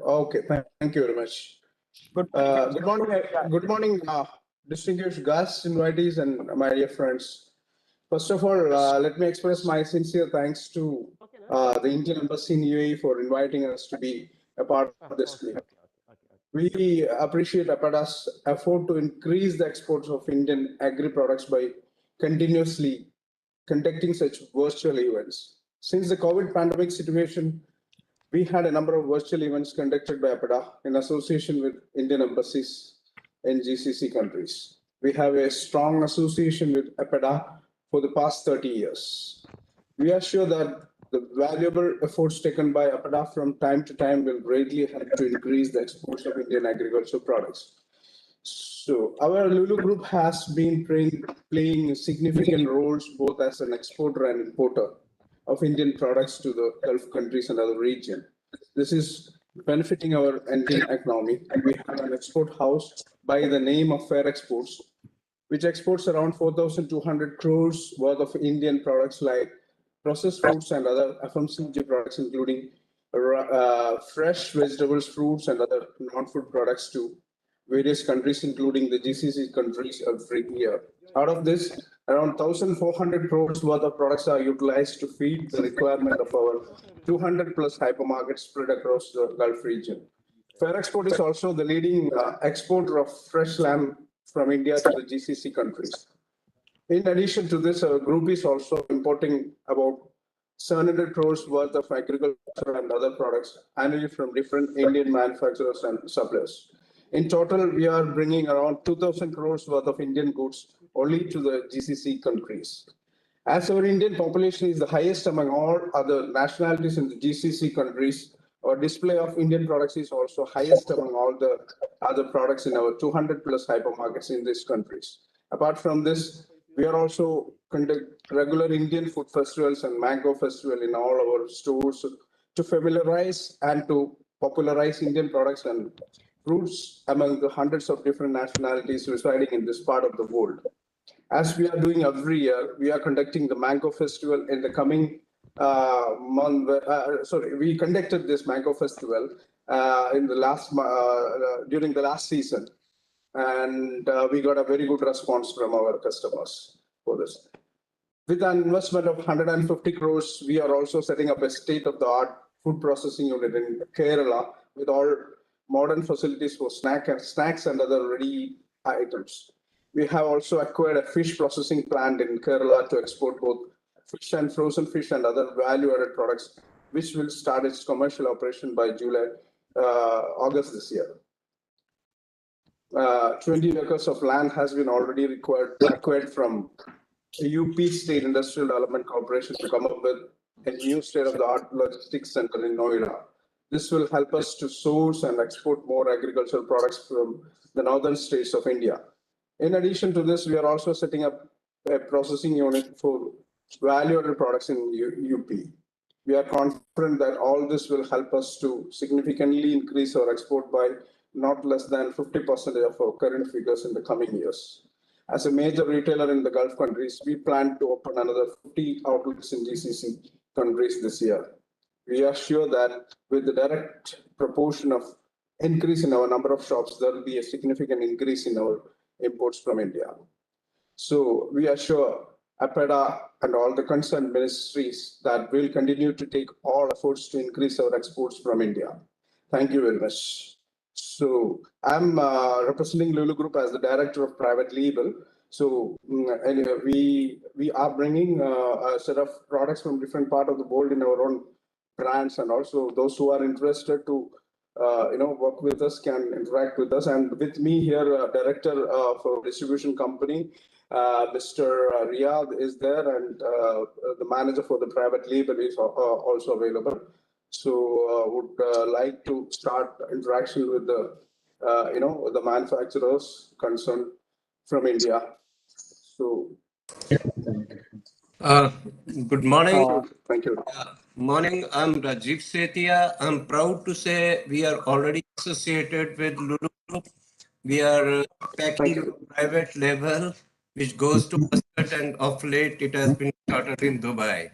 Okay, thank you very much. Good morning. Good morning, distinguished guests, invitees, and my dear friends. First of all, let me express my sincere thanks to the Indian Embassy in UAE for inviting us to be a part of this meet. We appreciate APADA's effort to increase the exports of Indian agri products by continuously conducting such virtual events. Since the COVID pandemic situation, we had a number of virtual events conducted by APADA in association with Indian embassies in GCC countries. We have a strong association with APADA for the past 30 years. We are sure that the valuable efforts taken by APADA from time to time will greatly help to increase the exports of Indian agricultural products. So our Lulu Group has been playing significant roles both as an exporter and importer of Indian products to the Gulf countries and other region. This is benefiting our Indian economy. We have an export house by the name of Fair Exports, which exports around 4,200 crores worth of Indian products like processed foods and other FMCG products, including fresh vegetables, fruits, and other non-food products to various countries, including the GCC countries every year. Out of this, around 1,400 crores worth of products are utilized to feed the requirement of our 200 plus hypermarkets spread across the Gulf region. Fair Export is also the leading exporter of fresh lamb from India to the GCC countries. In addition to this, our group is also importing about 700 crores worth of agriculture and other products annually from different Indian manufacturers and suppliers. In total, we are bringing around 2,000 crores worth of Indian goods only to the GCC countries. As our Indian population is the highest among all other nationalities in the GCC countries, our display of Indian products is also highest among all the other products in our 200 plus hypermarkets in these countries. Apart from this, we are also conduct regular Indian food festivals and mango festival in all our stores to familiarize and to popularize Indian products and fruits among the hundreds of different nationalities residing in this part of the world. As we are doing every year, we are conducting the Mango Festival in the coming month. Sorry, we conducted this Mango Festival in the during the last season, and we got a very good response from our customers for this. With an investment of 150 crores, we are also setting up a state-of-the-art food processing unit in Kerala with all modern facilities for snacks and other ready items. We have also acquired a fish processing plant in Kerala to export both fish and frozen fish and other value-added products, which will start its commercial operation by August this year. 20 acres of land has been already acquired from the UP State Industrial Development Corporation to come up with a new state-of-the-art logistics center in Noida. This will help us to source and export more agricultural products from the northern states of India. In addition to this, we are also setting up a processing unit for value-added products in UP. We are confident that all this will help us to significantly increase our export by not less than 50% of our current figures in the coming years. As a major retailer in the Gulf countries, we plan to open another 50 outlets in GCC countries this year. We are sure that with the direct proportion of increase in our number of shops, there will be a significant increase in our imports from India. So we are sure APEDA and all the concerned ministries that will continue to take all efforts to increase our exports from India. Thank you very much. So I'm representing Lulu Group as the Director of Private Label. So anyway, we are bringing a set of products from different part of the world in our own brands, and also those who are interested to work with us can interact with us. And with me here, Director for Distribution Company, Mr. Riyadh is there, and the manager for the private label is also available. So would like to start interaction with the the manufacturers concerned from India. So good morning. Thank you. Morning, I'm Rajiv Setia. I'm proud to say we are already associated with Lulu Group. We are packing private label, which goes to Muscat, and of late it has been started in Dubai.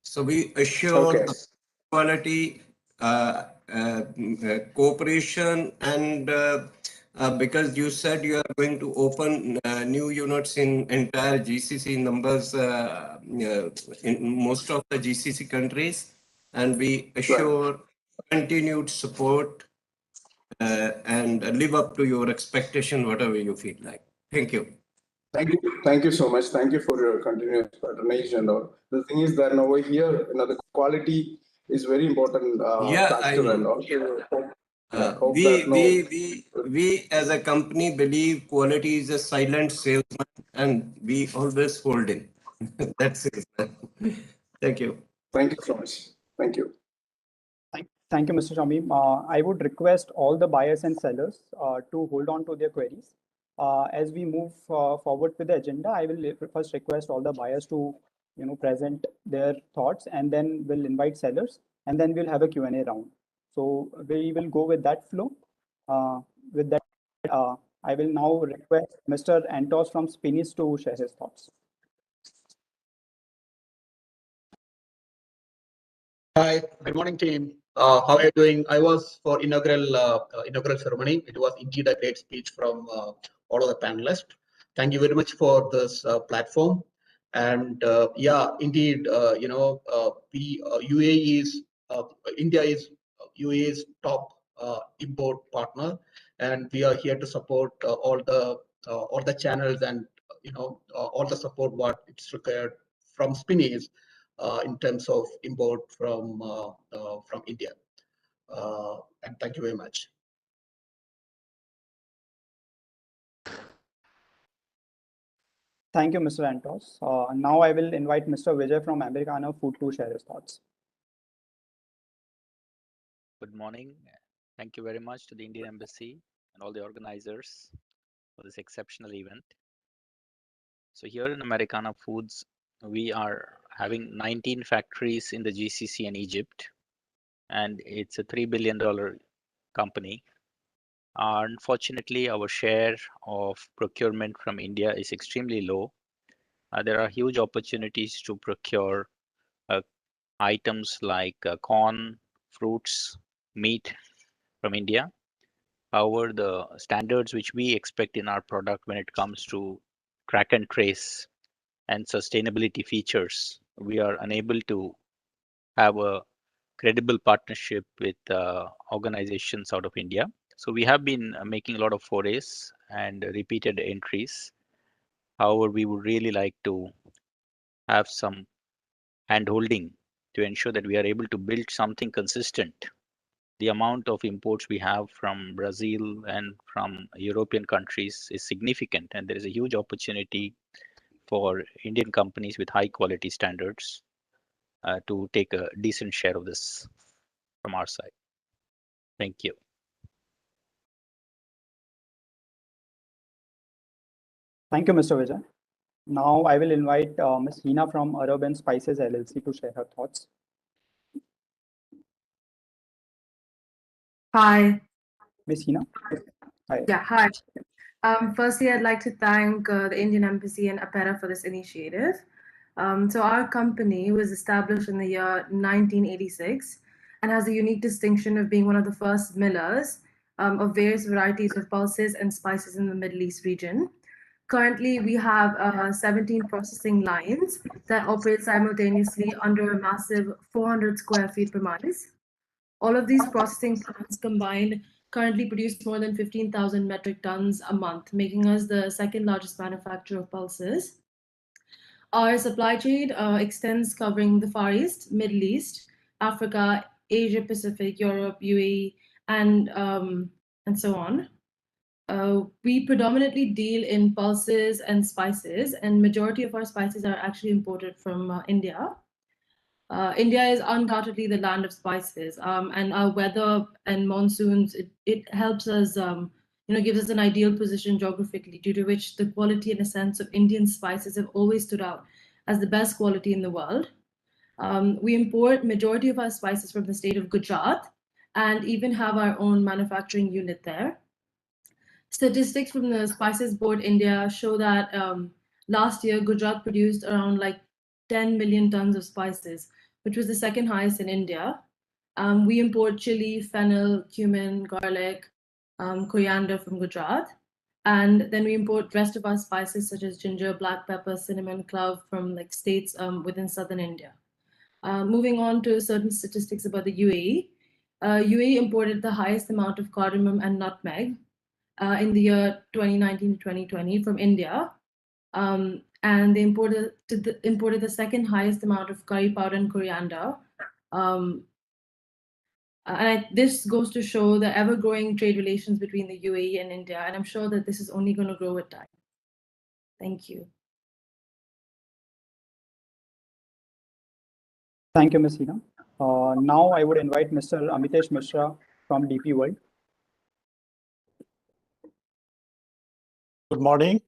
So we assure the quality cooperation and because you said you are going to open new units in entire GCC numbers in most of the GCC countries, and we assure continued support and live up to your expectation, whatever you feel like. Thank you. Thank you so much. Thank you for your continuous patronage and all. The thing is that over here, the quality is very important Yeah, I factor, and know. also hope that We as a company believe quality is a silent salesman, and we always hold in. That's it. Thank you. Thank you so much. Thank you. Thank you, Mr. Shamim. I would request all the buyers and sellers to hold on to their queries. As we move forward with the agenda, I will first request all the buyers to present their thoughts, and then we'll invite sellers, and then we'll have a Q&A round. So we will go with that flow. With that, I will now request Mr. Antos from Spinis to share his thoughts. Hi, good morning, team. How are you doing? I was for inaugural ceremony. It was indeed a great speech from all of the panelists. Thank you very much for this platform. And yeah, indeed, UAE is India is UAE's top import partner, and we are here to support all the channels and all the support what it's required from Spinneys in terms of import from India. And thank you very much. Thank you, Mr. Antos. Now I will invite Mr. Vijay from Americana Food to share his thoughts. Good morning. Thank you very much to the Indian Embassy and all the organizers for this exceptional event. So here in Americana Foods, we are having 19 factories in the GCC and Egypt, and it's a $3 billion company. Unfortunately, our share of procurement from India is extremely low. There are huge opportunities to procure items like corn, fruits, meat from India. However, the standards which we expect in our product when it comes to track and trace and sustainability features, we are unable to have a credible partnership with organizations out of India. So we have been making a lot of forays and repeated entries. However, we would really like to have some hand-holding to ensure that we are able to build something consistent. The amount of imports we have from Brazil and from European countries is significant, and there is a huge opportunity for Indian companies with high quality standards to take a decent share of this from our side. Thank you. Thank you, Mr. Vijay. Now I will invite Ms. Hina from Herb and Spices LLC to share her thoughts. Hi. Ms. Hina. Hi. Yeah, hi. Firstly, I'd like to thank the Indian Embassy and APERA for this initiative. So our company was established in the year 1986 and has a unique distinction of being one of the first millers of various varieties of pulses and spices in the Middle East region. Currently, we have 17 processing lines that operate simultaneously under a massive 400 square feet premise. All of these processing plants combined currently produce more than 15,000 metric tons a month, making us the second largest manufacturer of pulses. Our supply chain extends covering the Far East, Middle East, Africa, Asia Pacific, Europe, UAE, and so on. We predominantly deal in pulses and spices, and majority of our spices are actually imported from India. India is undoubtedly the land of spices, and our weather and monsoons, it helps us, gives us an ideal position geographically, due to which the quality and essence of Indian spices have always stood out as the best quality in the world. We import majority of our spices from the state of Gujarat and even have our own manufacturing unit there. Statistics from the Spices Board India show that last year Gujarat produced around like 10 million tons of spices, which was the second highest in India. We import chili, fennel, cumin, garlic, coriander from Gujarat. And then we import rest of our spices such as ginger, black pepper, cinnamon, clove from like states within southern India. Moving on to certain statistics about the UAE. UAE imported the highest amount of cardamom and nutmeg in the year 2019 to 2020 from India. And they imported the second highest amount of curry powder and coriander. This goes to show the ever-growing trade relations between the UAE and India, and I'm sure that this is only going to grow with time. Thank you. Thank you, Ms. Hina. Now I would invite Mr. Amitesh Mishra from DP World. Good morning.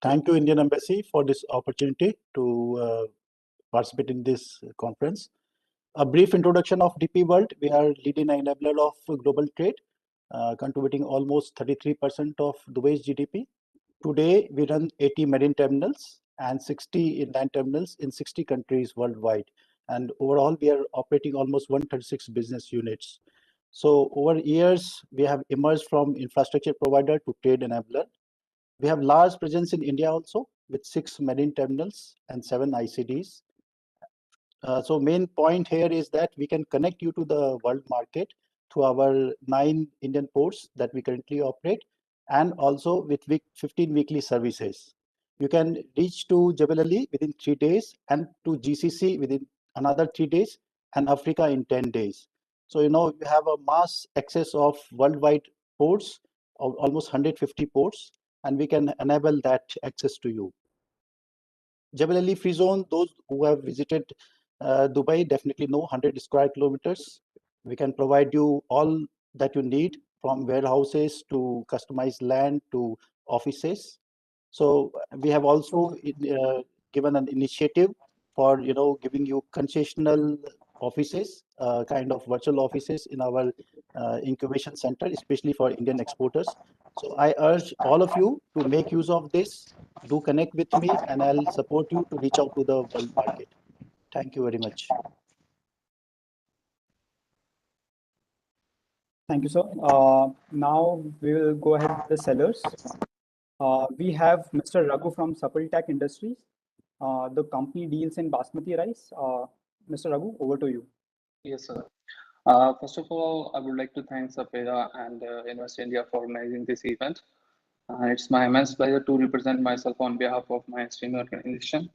Thank you, Indian Embassy, for this opportunity to participate in this conference. A brief introduction of DP World. We are leading enabler of global trade, contributing almost 33% of Dubai's GDP. Today, we run 80 marine terminals and 60 inland terminals in 60 countries worldwide. And overall, we are operating almost 136 business units. So over years, we have emerged from infrastructure provider to trade enabler. We have large presence in India also with 6 marine terminals and 7 ICDs. So main point here is that we can connect you to the world market through our 9 Indian ports that we currently operate, and also with 15 weekly services. You can reach to Jebel Ali within 3 days, and to GCC within another 3 days, and Africa in 10 days. So, you know, you have a mass access of worldwide ports, of almost 150 ports, and we can enable that access to you. Jebel Ali Free Zone, those who have visited Dubai definitely know 100 square kilometers. We can provide you all that you need, from warehouses to customized land to offices. So we have also given an initiative for, you know, giving you concessional offices, kind of virtual offices in our incubation center, especially for Indian exporters. So I urge all of you to make use of this. Do connect with me, and I'll support you to reach out to the world market. Thank you very much. Thank you, sir. Now we will go ahead with the sellers. We have Mr. Raghu from Suppletech Industries. The company deals in basmati rice. Mr. Raghu, over to you. Yes, sir. First of all, I would like to thank Sapeda and Invest India for organizing this event. It's my immense pleasure to represent myself on behalf of my esteemed organization.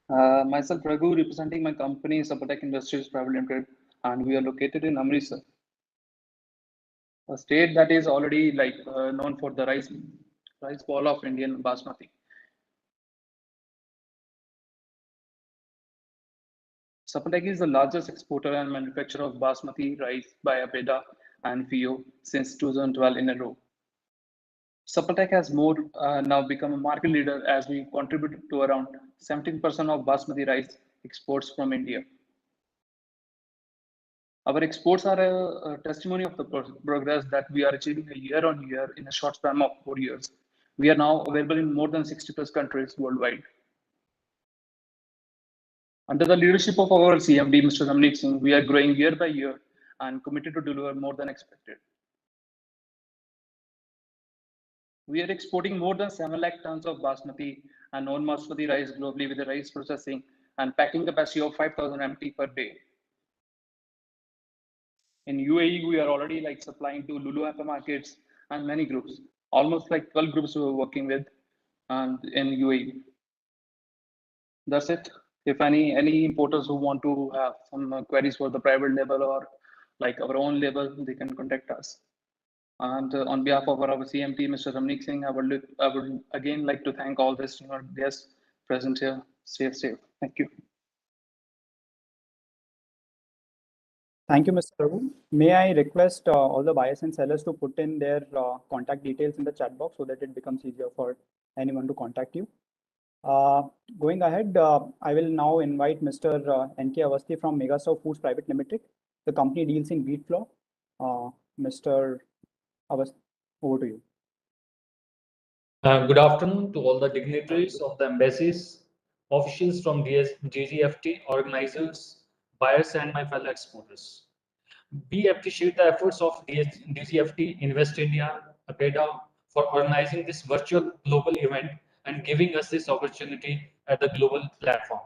Myself, Raghu, representing my company, Suppletech Industries Private Limited, and we are located in Amritsar, a state that is already known for the rice bowl of Indian basmati. Suppletech is the largest exporter and manufacturer of basmati rice by Abeda and FIO since 2012 in a row. Suppletech has now become a market leader as we contribute to around 17% of basmati rice exports from India. Our exports are a testimony of the progress that we are achieving year on year in a short span of 4 years. We are now available in more than 60 plus countries worldwide. Under the leadership of our CMD, Mr. Ramneek Singh, we are growing year by year and committed to deliver more than expected. We are exporting more than 7 lakh tons of basmati and non-basmati rice globally with a rice processing and packing capacity of 5,000 MT per day. In UAE, we are already supplying to lulu hypermarkets and many groups, almost 12 groups we are working with in UAE. That's it. If any importers who want to have some queries for the private label or our own label, they can contact us. And on behalf of our CMT, Mr. Ramneek Singh, I would again like to thank all this guests present here. Stay safe. Thank you. Thank you, Mr. Raghu. May I request all the buyers and sellers to put in their contact details in the chat box so that it becomes easier for anyone to contact you. Going ahead, I will now invite Mr. N.K. Awasthi from Megastar Foods Private Limited. The company deals in wheat flour. Mr. Awasthi, over to you. Good afternoon to all the dignitaries of the embassies, officials from GGFT, organizers, buyers, and my fellow exporters. We appreciate the efforts of DCFT, Invest India, APEDA for organizing this virtual global event and giving us this opportunity at the global platform.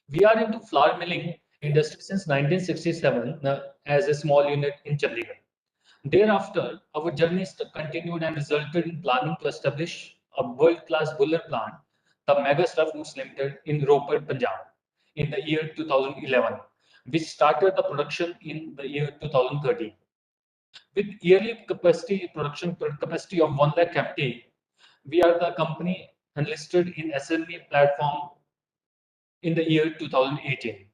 We are into flour milling industry since 1967 as a small unit in Chandigarh. Thereafter, our journey continued and resulted in planning to establish a world-class buller plant, the Mega Stuff Foods Limited in Ropar, Punjab, in the year 2011, which started the production in the year 2013. With yearly production capacity of 1 lakh MT, we are the company enlisted in SME platform in the year 2018.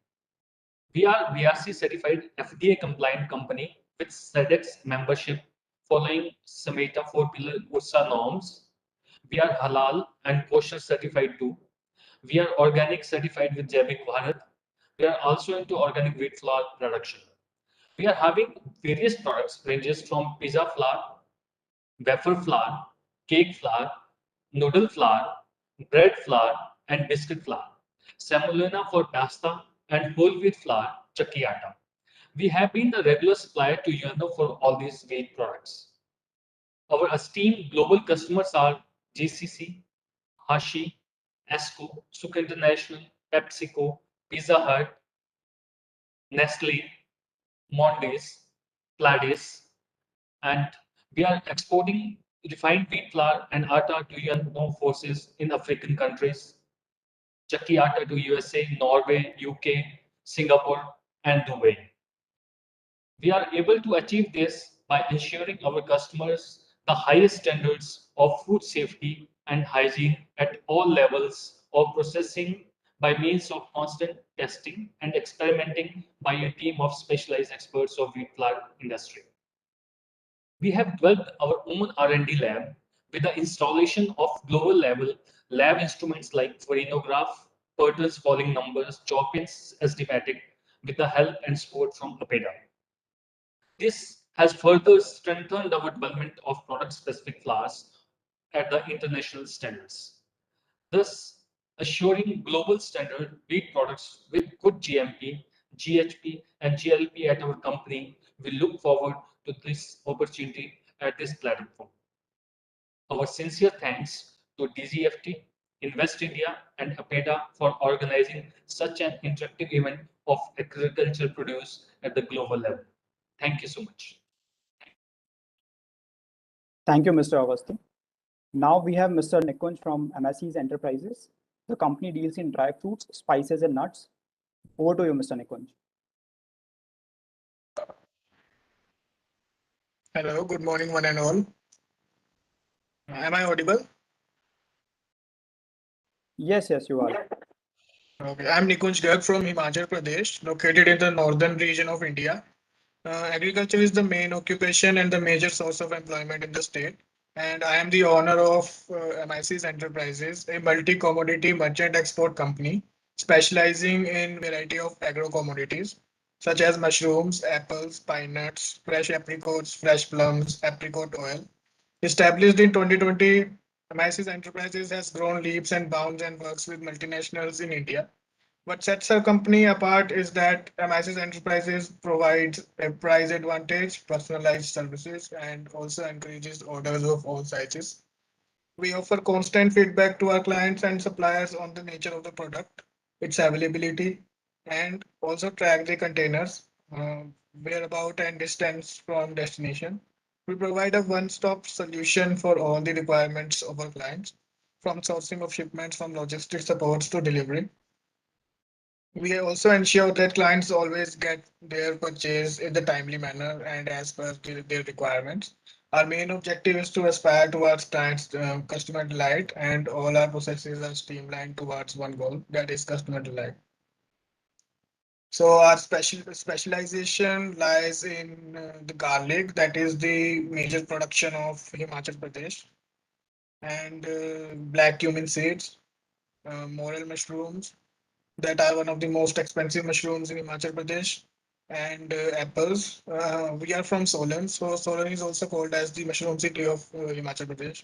We are VRC certified FDA compliant company with SEDEX membership following SAMETA 4-pillar URSA norms. We are halal and kosher certified too. We are organic certified with Jaivik Bharat. We are also into organic wheat flour production. We are having various products ranges from pizza flour, wafer flour, cake flour, noodle flour, bread flour, and biscuit flour. Semolina for pasta and whole wheat flour, chakki atta. We have been the regular supplier to UNO for all these wheat products. Our esteemed global customers are GCC, Hashi, ESCO, Suk International, PepsiCo, Pizza Hut, Nestle, Mondelez, Pladis, and we are exporting refined wheat flour and atta to UN forces in African countries, chakki atta to USA, Norway, UK, Singapore, and Dubai. We are able to achieve this by ensuring our customers the highest standards of food safety and hygiene at all levels of processing by means of constant testing and experimenting by a team of specialized experts of wheat flour industry. We have developed our own R&D lab with the installation of global level lab instruments like farinograph, Pertles falling numbers, Chopin's estimatic with the help and support from APEDA. This has further strengthened our development of product-specific flours at the international standards, thus assuring global standard wheat products with good GMP, GHP, and GLP at our company. We look forward to this opportunity at this platform. Our sincere thanks to DGFT, Invest India, and APEDA for organizing such an interactive event of agricultural produce at the global level. Thank you so much. Thank you, Mr. Awasthi. Now we have Mr. Nikunj from MSC's Enterprises. The company deals in dry fruits, spices, and nuts. Over to you, Mr. Nikunj. Hello, good morning, one and all. Am I audible? Yes, you are. Okay, I'm Nikunj Garg from Himachal Pradesh, located in the northern region of India. Agriculture is the main occupation and the major source of employment in the state. And I am the owner of MIC's Enterprises, a multi-commodity merchant export company specializing in variety of agro commodities such as mushrooms, apples, pine nuts, fresh apricots, fresh plums, apricot oil. Established in 2020, MIC's Enterprises has grown leaps and bounds and works with multinationals in India. What sets our company apart is that MIC's Enterprises provides a price advantage, personalized services, and also encourages orders of all sizes. We offer constant feedback to our clients and suppliers on the nature of the product, its availability, and also track the containers, whereabout and distance from destination. We provide a one-stop solution for all the requirements of our clients, from sourcing of shipments, from logistics supports to delivery. We also ensure that clients always get their purchase in the timely manner and as per their requirements. Our main objective is to aspire towards clients' customer delight, and all our processes are streamlined towards one goal, that is customer delight. So our specialization lies in the garlic, that is the major production of Himachal Pradesh, and black cumin seeds, morel mushrooms, that are one of the most expensive mushrooms in Himachal Pradesh, and apples. We are from Solan, so Solan is also called as the mushroom city of Himachal Pradesh.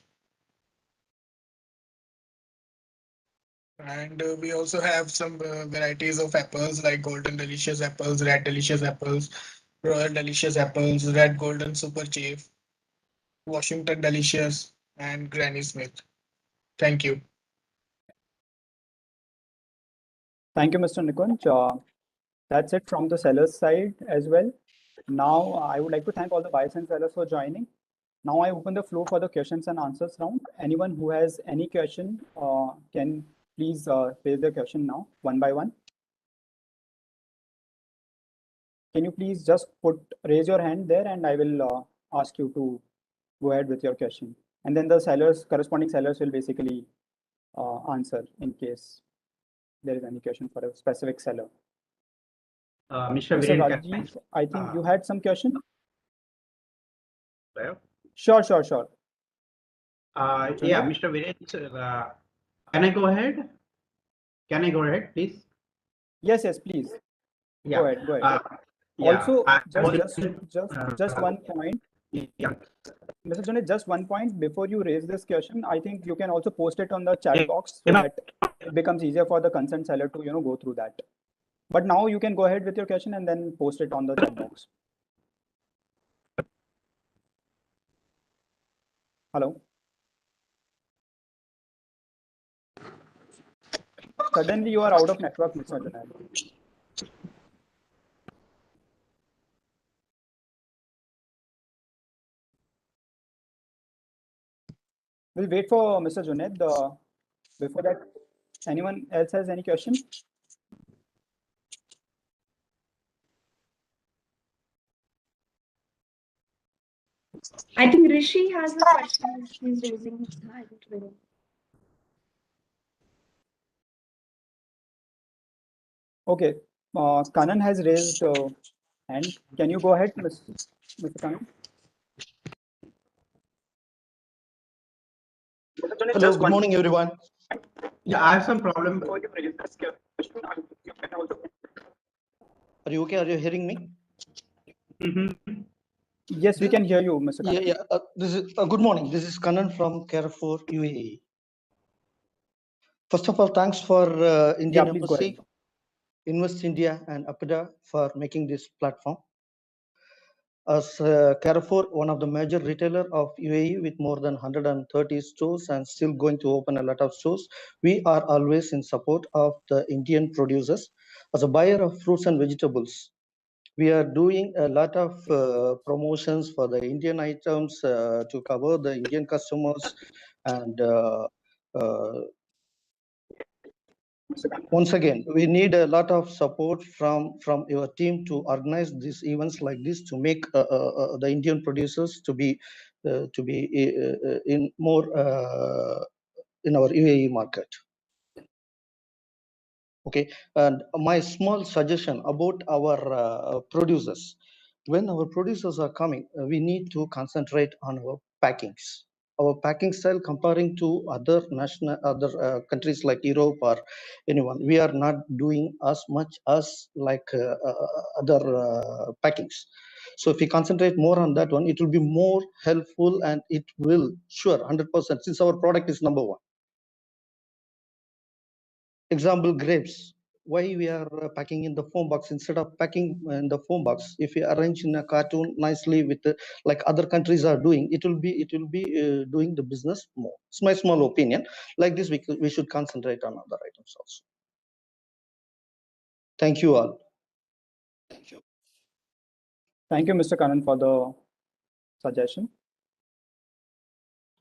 And we also have some varieties of apples like Golden Delicious apples, Red Delicious apples, Royal Delicious apples, Red Golden Super Chief, Washington Delicious, and Granny Smith. Thank you. Thank you, Mr. Nikunj. That's it from the seller's side as well. Now, I would like to thank all the buyers and sellers for joining. Now, I open the floor for the questions and answers round. Anyone who has any question can please raise their question now, one by one. Can you please just raise your hand there, and I will ask you to go ahead with your question. And then the sellers, corresponding sellers will basically answer in case there is any question for a specific seller. Mr. Mr. Viren, Rajiv, I think you had some question. Hello? Sure. Yeah, Mr. Viren, can I go ahead? Can I go ahead, please? Yes, please. Yeah. Go ahead. Yeah. Also, just one point. Yeah. Mr. Junaid, just one point before you raise this question. I think you can also post it on the chat box so that it becomes easier for the concerned seller to go through that. But now you can go ahead with your question and then post it on the chat box. Hello. Suddenly you are out of network, Mr. Junaid. We'll wait for Mr. Junaid. Before that, anyone else has any question? I think Rishi has a question. He's raising his hand. Okay. Kanan has raised hand. Can you go ahead, Mr. Kanan? Hello, good morning, everyone. Yeah, I have some problem. Are you okay? Are you hearing me? Yes, we can hear you, Mr. Kanan. Yeah. This is good morning. This is Kanan from Carrefour, UAE. First of all, thanks for Indian Embassy, Invest India, and APIDA for making this platform. As Carrefour, one of the major retailer of UAE with more than 130 stores and still going to open a lot of stores, we are always in support of the Indian producers. As a buyer of fruits and vegetables, we are doing a lot of promotions for the Indian items to cover the Indian customers. And once again, we need a lot of support from your team to organize these events like this to make the Indian producers to be in more in our UAE market. Okay, and my small suggestion about our producers. When our producers are coming, we need to concentrate on our packings. Our packing style comparing to other countries like Europe or anyone, we are not doing as much as like other packings. So if we concentrate more on that one, it will be more helpful and it will sure 100% since our product is number one. Example, grapes. Why we are packing in the foam box instead of packing in the foam box? If we arrange in a cartoon nicely with like other countries are doing, it will be doing the business more. It's my small opinion. Like this, we should concentrate on other items also. Thank you all. Thank you, Mr. Kanan, for the suggestion.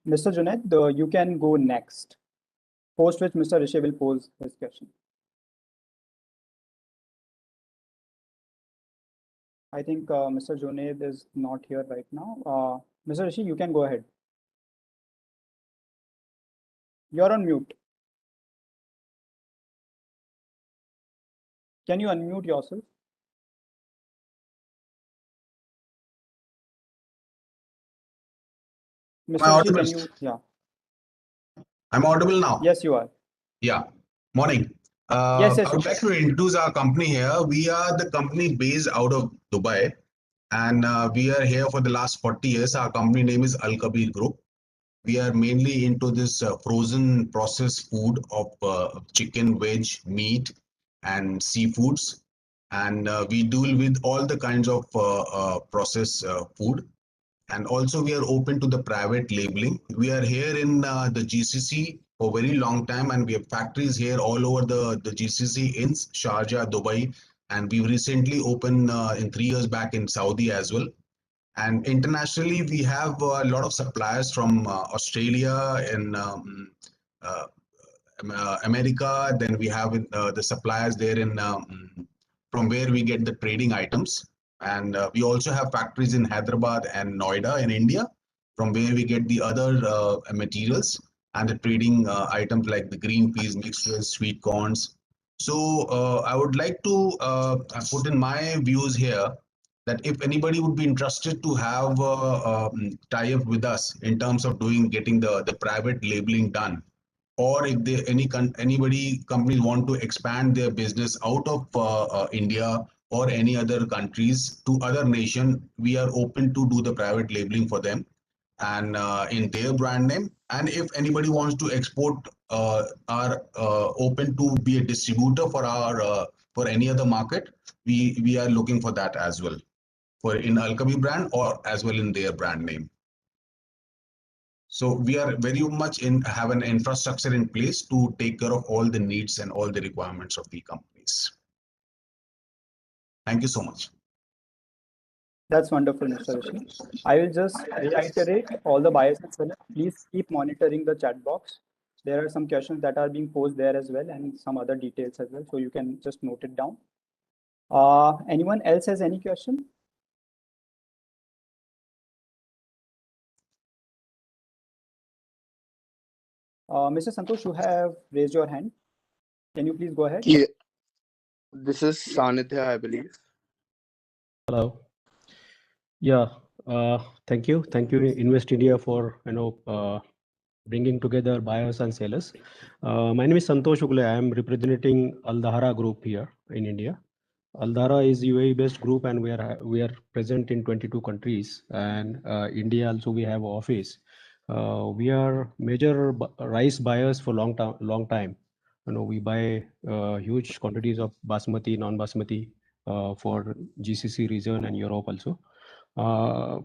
Mr. Junaid, you can go next. Post which Mr. Rishi will pose his question. I think Mr. Junaid is not here right now. Mr. Rishi, you can go ahead. You're on mute. Can you unmute yourself? Mr. Rishi, can you? Yeah. I'm audible now. Yes, you are. Yeah. Morning. Yes, I would like to introduce our company here. We are the company based out of Dubai, and we are here for the last 40 years. Our company name is Al Kabir Group. we are mainly into this frozen processed food of chicken, veg, meat, and seafoods. And we deal with all the kinds of processed food. And also we are open to the private labeling. We are here in the GCC for a very long time, and we have factories here all over the GCC in Sharjah, Dubai, and we've recently opened in 3 years back in Saudi as well. And internationally, we have a lot of suppliers from Australia and uh, America. Then we have the suppliers there in from where we get the trading items. And we also have factories in Hyderabad and Noida in India, from where we get the other materials and the trading items like the green peas mixed with sweet corns. So I would like to put in my views here that if anybody would be interested to have tie up with us in terms of getting the private labeling done, or if they anybody companies want to expand their business out of India or any other countries to other nation, we are open to do the private labeling for them and in their brand name. And if anybody wants to export, are open to be a distributor for any other market, we are looking for that as well, for in Alchemy brand or as well in their brand name. So we are very much have an infrastructure in place to take care of all the needs and all the requirements of the companies. Thank you so much. That's wonderful, Mr. Rishi. I will just reiterate all the buyers and sellers. Please keep monitoring the chat box. There are some questions that are being posed there as well, and some other details as well. So you can just note it down. Anyone else has any question? Mr. Santosh, you have raised your hand. Can you please go ahead? Yeah, this is Sanidhya, I believe. Hello. Yeah, thank you. Thank you, Invest India, for bringing together buyers and sellers. My name is Santosh Ugle. I am representing Al-Dahra Group here in India. Al-Dahra is UAE-based group, and we are present in 22 countries. And India also we have office. We are major rice buyers for long time. We buy huge quantities of basmati, non-basmati for GCC region and Europe also.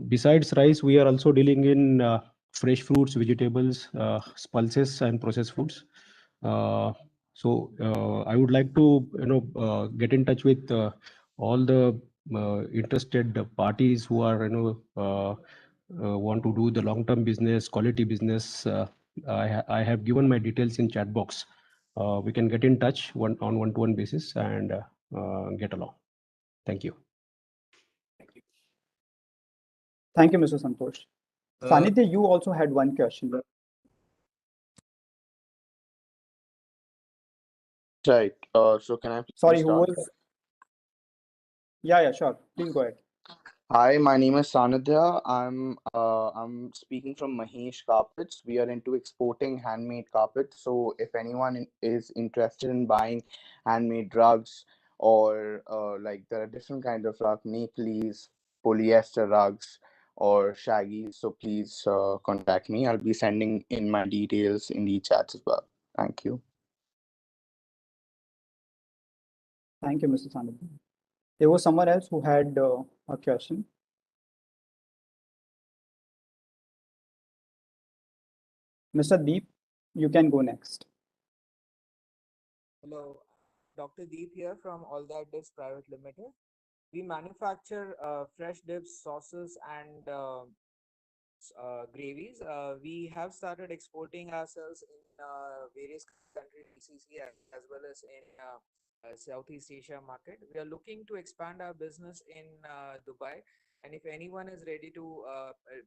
Besides rice, we are also dealing in fresh fruits, vegetables, pulses, and processed foods. So I would like to get in touch with all the interested parties who are want to do the long-term business, quality business. I have given my details in chat box. We can get in touch on one-to-one basis and get along. Thank you. Thank you, Mr. Santosh. Sanidhya, you also had one question. Right. So can I please Sorry, who start? was? Yeah, sure. Please go ahead. Hi, my name is Sanidhya. I'm speaking from Mahesh Carpets. We are into exporting handmade carpets. So if anyone is interested in buying handmade rugs, or like there are different kinds of rugs, Nepalese, polyester rugs, or shaggies, so please contact me. I'll be sending in my details in the chats as well. Thank you. Thank you, Mr. Sanidhya. There was someone else who had a question. Mr. Deep, you can go next. Hello, Dr. Deep here from All That Dips Private Limited. We manufacture fresh dips, sauces, and gravies. We have started exporting ourselves in various countries, GCC, as well as in Southeast Asia market. We are looking to expand our business in Dubai. And if anyone is ready to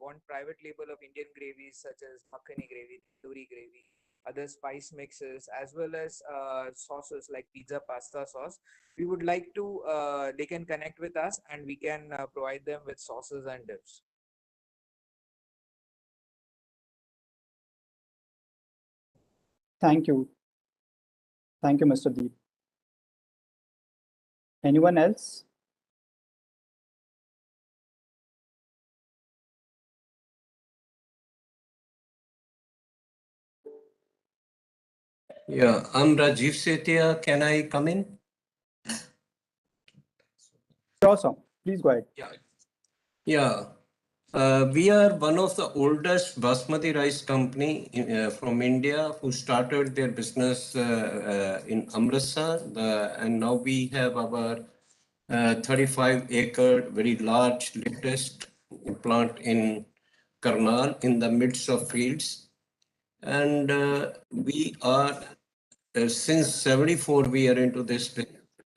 want private label of Indian gravies such as makhani gravy, tandoori gravy, other spice mixes, as well as sauces like pizza, pasta sauce, we would like to, they can connect with us and we can provide them with sauces and dips. Thank you. Thank you, Mr. Deep. Anyone else? Yeah, I'm Rajiv Setia. Can I come in? Sure, sir. Please go ahead. Yeah. We are one of the oldest basmati rice company from India who started their business in Amritsar, and now we have our 35-acre, very large, latest plant in Karnal in the midst of fields. And we are, since 74, we are into this business.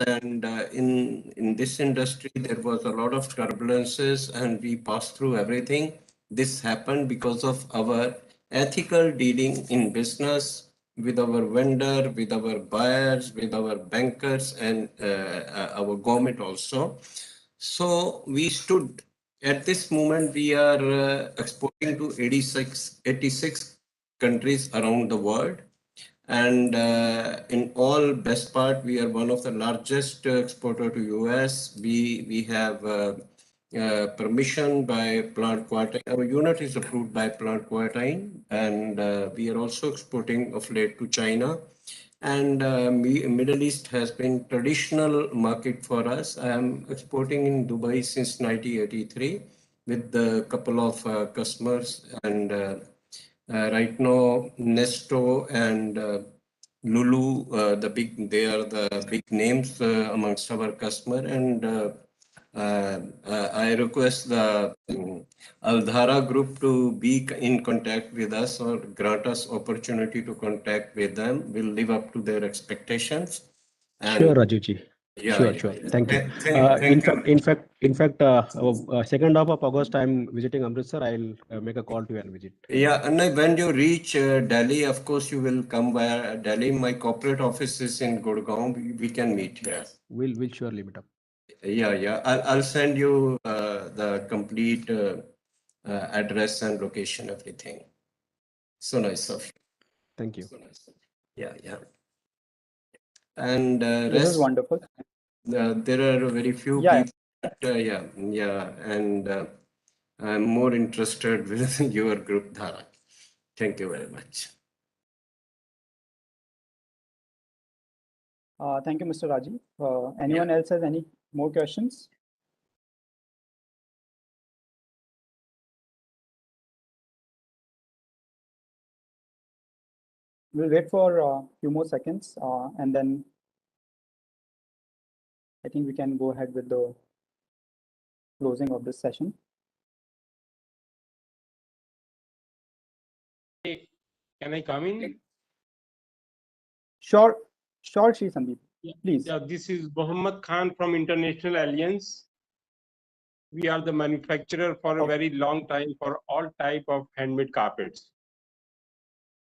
And in this industry, there was a lot of turbulences and we passed through everything. This happened because of our ethical dealing in business with our vendor, with our buyers, with our bankers, and our government also. So we stood. At this moment, we are exporting to 86 countries around the world. And in all best part, we are one of the largest exporter to US. We have permission by plant quarantine. Our unit is approved by plant quarantine, and we are also exporting of late to China. And Middle East has been traditional market for us. I am exporting in Dubai since 1983 with a couple of customers, and right now Nesto and Lulu, they are the big names amongst our customer, and I request the Aldhara group to be in contact with us or grant us opportunity to contact with them. We'll live up to their expectations. Sure, Rajivji. Yeah, Sure, yeah, sure. yeah. Thank you. Thank In fact, second half of August, I'm visiting Amritsar. I'll make a call to you and visit. Yeah, and when you reach Delhi, of course, you will come via Delhi. My corporate office is in Gurgaon. We can meet here. We'll surely meet up. Yeah, yeah. I'll send you the complete address and location, everything. So nice of you. Thank you. Yeah, yeah. And This is wonderful. there are very few Yeah. people. Yeah, yeah. And I'm more interested with your group, Dhara. Thank you very much. Thank you, Mr. Rajiv. Anyone else has any more questions? We'll wait for a few more seconds and then I think we can go ahead with the closing of this session. Hey, can I come in? Sure, Shri Sandeep. Please. Yeah, this is Muhammad Khan from International Alliance. We are the manufacturer for a very long time for all type of handmade carpets.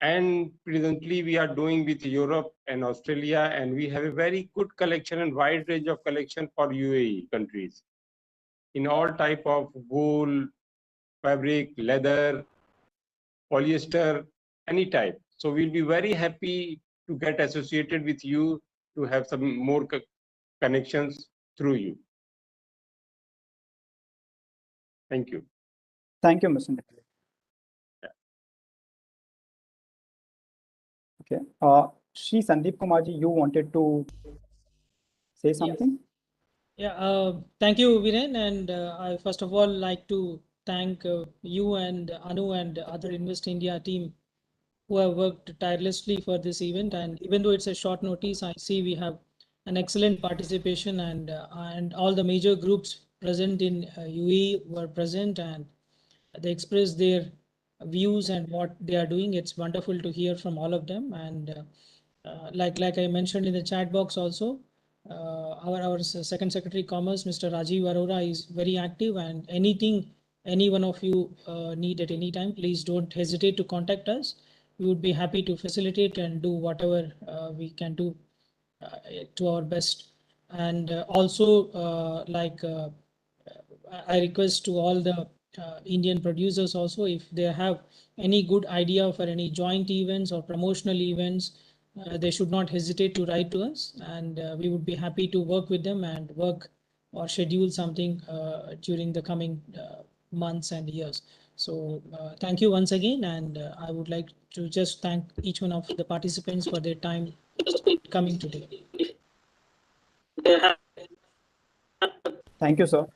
And presently we are doing with Europe and Australia, and we have a very good collection and wide range of collection for UAE countries in all type of wool, fabric, leather, polyester, any type. So we'll be very happy to get associated with you to have some more connections through you. Thank you. Thank you, Mr. Nikhil. Okay. Shri Sandeep Kumarji, you wanted to say something? Yeah, thank you, Viren. And I first of all like to thank you and Anu and other Invest India team who have worked tirelessly for this event. And even though it's a short notice, I see we have an excellent participation, and all the major groups present in UAE were present and they expressed their views and what they are doing. It's wonderful to hear from all of them. And like I mentioned in the chat box also, our Second Secretary Commerce, Mr. Rajiv Arora, is very active, and anything any one of you need at any time, please don't hesitate to contact us. We would be happy to facilitate and do whatever we can do to our best. And also, I request to all the Indian producers also, if they have any good idea for any joint events or promotional events, they should not hesitate to write to us, and we would be happy to work with them and work or schedule something during the coming months and years. So thank you once again, and I would like to just thank each one of the participants for their time coming today. Thank you, sir.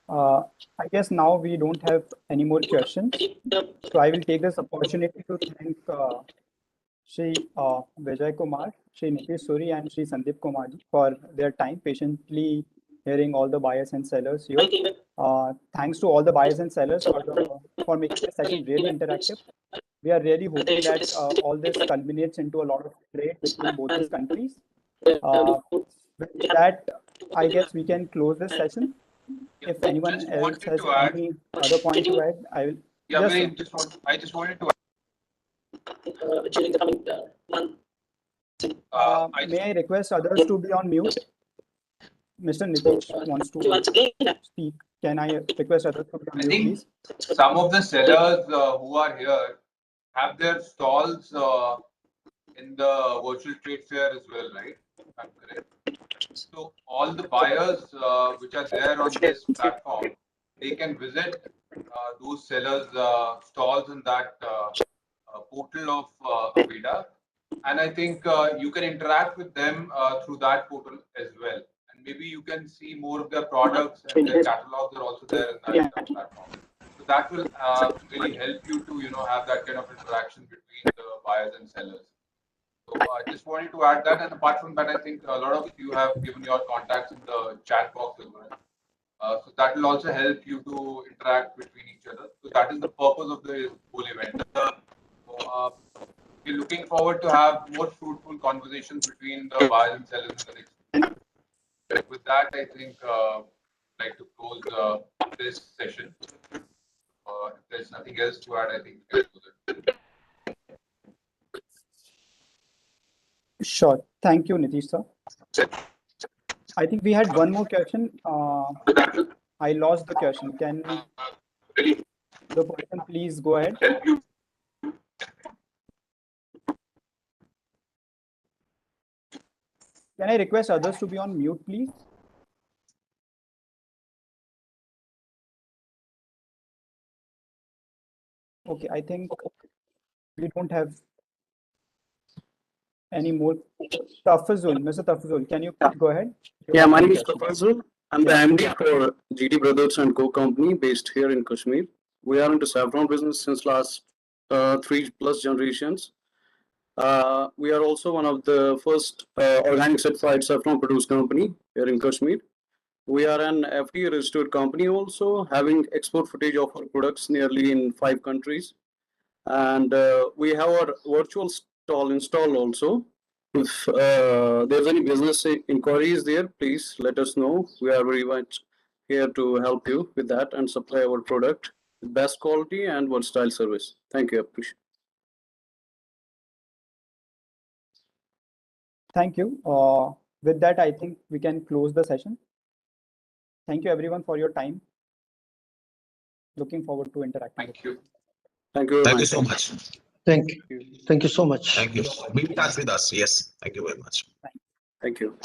I guess now we don't have any more questions. So I will take this opportunity to thank Shri Vijay Kumar, Shri Nitish Suri, and Shri Sandeep Kumar for their time patiently hearing all the buyers and sellers here. Thanks to all the buyers and sellers for making the session really interactive. We are really hoping that all this culminates into a lot of trade between both these countries. With that, I guess we can close this session. If anyone else has any other point to add, I will. Yeah, Yes, I just wanted to During the coming month. may I request others to be on mute? Mr. Nitish wants to speak. Can I request others to be on mute, please? some of the sellers who are here have their stalls in the virtual trade fair as well, right? If I'm correct. So all the buyers which are there on this platform, they can visit those sellers' stalls in that portal of Aveda. And I think you can interact with them through that portal as well. And maybe you can see more of their products and their catalogs are also there in that platform. So that will really help you to, have that kind of interaction between the buyers and sellers. So I just wanted to add that. And apart from that, I think a lot of you have given your contacts in the chat box as well. So that will also help you to interact between each other. So that is the purpose of the whole event. So, we're looking forward to have more fruitful conversations between the buyers and sellers in the next. With that, I think I'd like to close this session. If there's nothing else to add, I think we can close it. Sure. Thank you, Nitish sir. I think we had one more question. I lost the question. Can the person please go ahead? Can I request others to be on mute, please? Okay, I think we don't have any more. Tafazul, Mr. Tafazul, can you go ahead? Yeah, my name is Tafazul. I'm the MD for GT Brothers and Co. Company based here in Kashmir. We are into saffron business since last 3+ generations. We are also one of the first organic certified saffron produce company here in Kashmir. We are an FDA registered company also, having export footage of our products nearly in 5 countries. And we have our virtual stall installed also. If there's any business inquiries there, please let us know. We are very much here to help you with that and supply our product with best quality and versatile service. Thank you. Appreciate. Thank you. With that, I think we can close the session. Thank you everyone for your time. Looking forward to interacting. Thank you. Thank you. Thank you so much. Thank you. Thank you so much. Thank you. Be in touch with us. Yes. Thank you very much. Thank you.